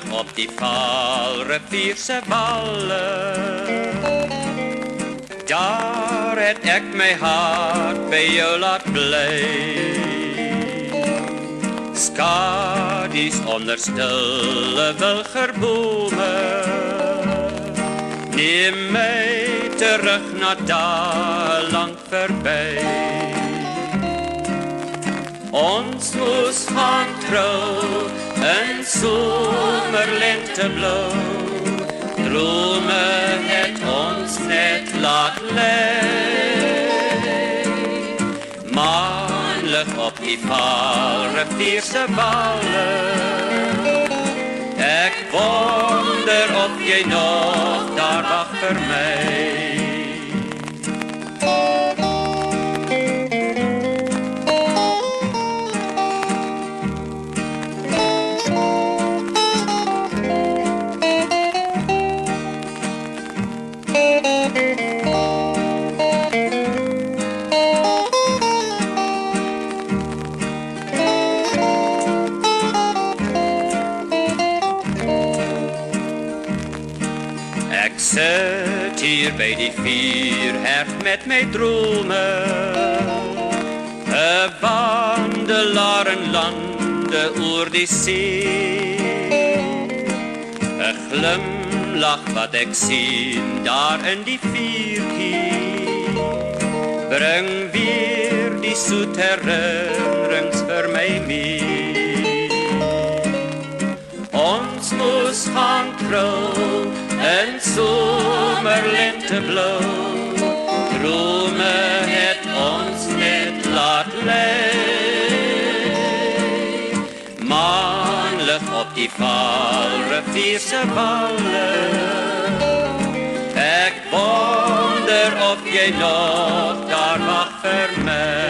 lig op die Vaalrivierse walle. Daar het ek my hart by jou laat bly. Skadies onder stille wilgerbome, neem my terug na dae lang verby. Ons moes gaan trou in somerlenteblou. Drome het ons net laat lei. Maanlig op die Vaalrivierse walle. Ek wonder of jy nog daar wag vir my. Ek sit hier by die vuurherd met my drome, 'n wandelaar in lande oor die see. 'n glimlach wat ek sien daar in die vuurtjie, bring weer die soet herinnerings vir my mee. Ons moes gaan trou in somerlenteblou. Drome het ons net laat lei. Maanlig op die Vaalrivierse walle. Ek wonder of jy nog daar wag vir my.